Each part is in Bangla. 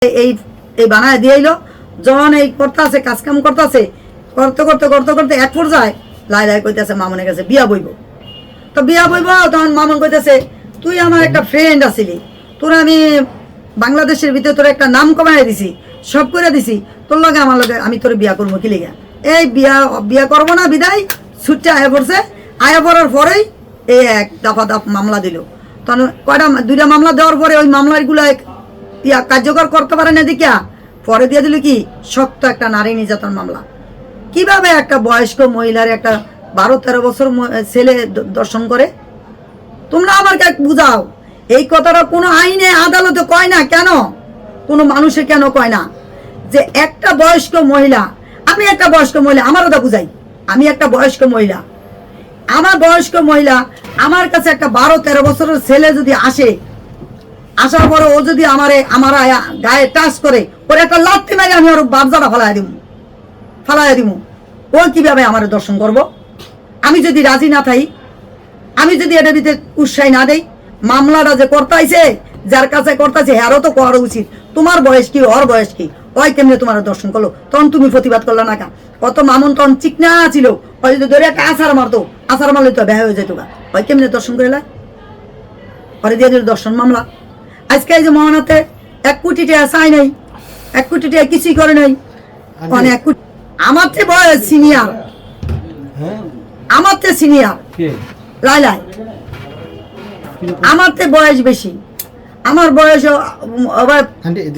এই এই বানায় দিয়েইলো যখন এই করতে আছে কাজকাম করতে আছে করতে করতে করতে করতে এক পর্যায়ে লাই লাই কইতেছে মামনের কাছে বিয়া বইব। তো বিয়া বইব তখন মামন কইতেছে তুই আমার একটা ফ্রেন্ড আছিলি, তোর আমি বাংলাদেশের ভিতরে তোর একটা নাম কমাই দিছি, সব করে দিছি, তোর লগে আমার লগে আমি তোর বিয়া করবো কি লিগা। এই বিয়া বিয়া করবো না বিদায় ছুটতে আয়া পড়ছে। আয়া পড়ার পরেই এই এক দফা দফ মামলা দিল। তখন কয়টা দুইটা মামলা দেওয়ার পরে ওই মামলাগুলো কার্যকর করতে পারে না দেখিয়া পরে দিয়ে দিল কি শক্ত একটা নারী নির্যাতন মামলা। কিভাবে একটা বয়স্ক মহিলার একটা 12-13 বছর ছেলে দর্শন করে? তোমরা আমাকে বুঝাও এই কথাটা কোনো আইনে আদালতে কয় না কেন, কোনো মানুষে কেন কয় না যে একটা বয়স্ক মহিলা, আমি একটা বয়স্ক মহিলা, আমারও তো বুঝাই, আমি একটা বয়স্ক মহিলা, আমার বয়স্ক মহিলা আমার কাছে একটা 12-13 বছরের ছেলে যদি আসে, আসার পরে ও যদি আমার গায়ে টাচ করে ওর একটা লাথি মেরে আমি ওর বাবজাটা ফালাই দিব, ও কিভাবে আমার দর্শন করব? আমি যদি রাজি না থাই, আমি যদি এটা দিতে উৎসাহ না দেই, মামলাটা যে করতেছে যার কাছে করতেছে হ্যারও তো করা উচিত। তোমার বয়স কি, ওর বয়স কি, ওই কেমনে তোমার দর্শন করলো? তখন তুমি প্রতিবাদ করলো না কা? কত মামুন তখন চিকনা ছিল, ওই যদি ধরে একটা আছাড় মারতো, আছাড় মারলে তো বেহা হয়ে যেত গা, ওই কেমনে দর্শন করে পরে দিয়ে দিল দর্শন মামলা। আজকে এই যে মহানাতে 1 কোটি টাকা চাই নাই, 1 কোটি টাকা কিছুই করে নাই, মানে 1 কোটি। আমার চেয়ে বয়স সিনিয়র, আমার চেয়ে সিনিয়র লাই আমার চেয়ে বয়স বেশি, আমার বয়স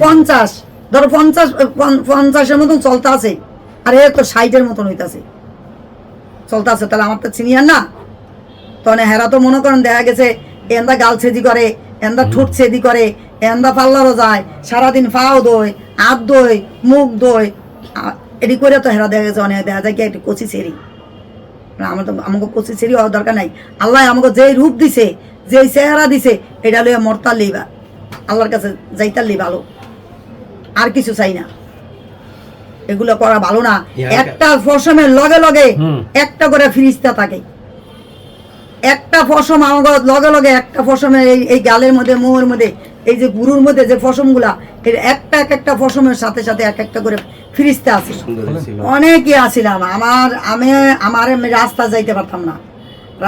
50, ধরো 50-50-এর মতন চলতে আছে, আর এ তো 60-এর মতন হইতাছে চলতে আছে, তাহলে আমার তো সিনিয়র না? তখন হেরা তো মনে করেন দেখা গেছে এন্দা গাল ছেদি করে, এন্দা ঠোঁট ছেদি করে, এন্দা পাল্লারও যায়, সারাদিন পাও দোয়, হাত দোয়, মুখ দোয়, এটি করে তো হেরা দেখা গেছে অনেক দেখা যায় কি একটু কচি ছেড়ি। আমার তো আমাকে কচি ছেড়ি হওয়ার দরকার নাই। আল্লাহ আমাকে যেই রূপ দিছে, যেই চেহারা দিছে, এটা লইয়া মরতার লিবা, আল্লাহর কাছে যাইতার লি ভালো, আর কিছু চাই না। এগুলো করা ভালো না। একটা ফসমের লগে লগে একটা করে ফিরিস্তা থাকে, একটা ফসম আমার লগে লগে একটা ফসমের এই গালের মধ্যে, মুহের মধ্যে, এই যে গুরুর মধ্যে যে ফসমগুলা, এর একটা একটা ফসমের সাথে সাথে এক একটা করে ফিরিস্তা আছে। অনেকে আসিলাম, আমি রাস্তা যাইতে পারতাম না,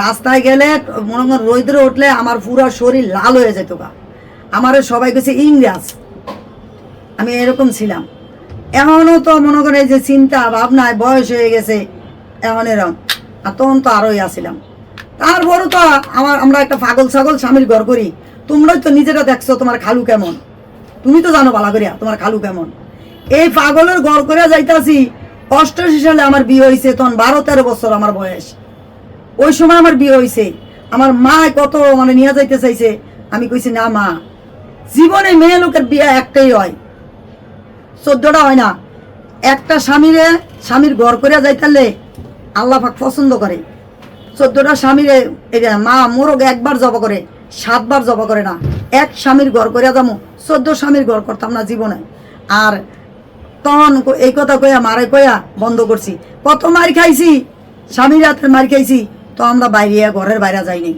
রাস্তায় গেলে মনে করেন রোদ্রে উঠলে আমার পুরো শরীর লাল হয়ে যেত গা, আমারও সবাই গেছে ইংরেজ, আমি এরকম ছিলাম। এখনও তো মনে করেন এই যে চিন্তা ভাবনায় বয়স হয়ে গেছে এখন এরকম, আর তখন তো আরোই আসিলাম। তারপরও তো আমরা একটা পাগল ছাগল স্বামীর ঘর করি। তোমরাই তো নিজেরা দেখছো তোমার খালু কেমন, তুমি তো জানো ভালো করিয়া তোমার খালু কেমন। এই পাগলের ঘর করে যাইতাছি। 88 সালে আমার বিয়ে হয়েছে, তখন 12-13 বছর আমার বয়স, ওই সময় আমার বিয়ে হয়েছে। আমার মা কত মানে নিয়ে যাইতে চাইছে, আমি কইছি না মা, জীবনে মেয়ে লোকের বিয়ে একটাই হয়, 14টা হয় না। একটা স্বামীর ঘর করে যাইতালে আল্লাহ পাক পছন্দ করে। 14টা স্বামীরে মা মোরগ একবার জবা করে, 7 বার জবা করে না। এক স্বামীর ঘর করে যাবো, 14 স্বামীর ঘর করতাম না জীবনে। আর তখন এই কথা কইয়া মারে কইয়া বন্ধ করছি। কত মার খাইছি, স্বামীর হাতের মার খাইছি, তো আমরা বাইরে ঘরের বাইরে যাইনি।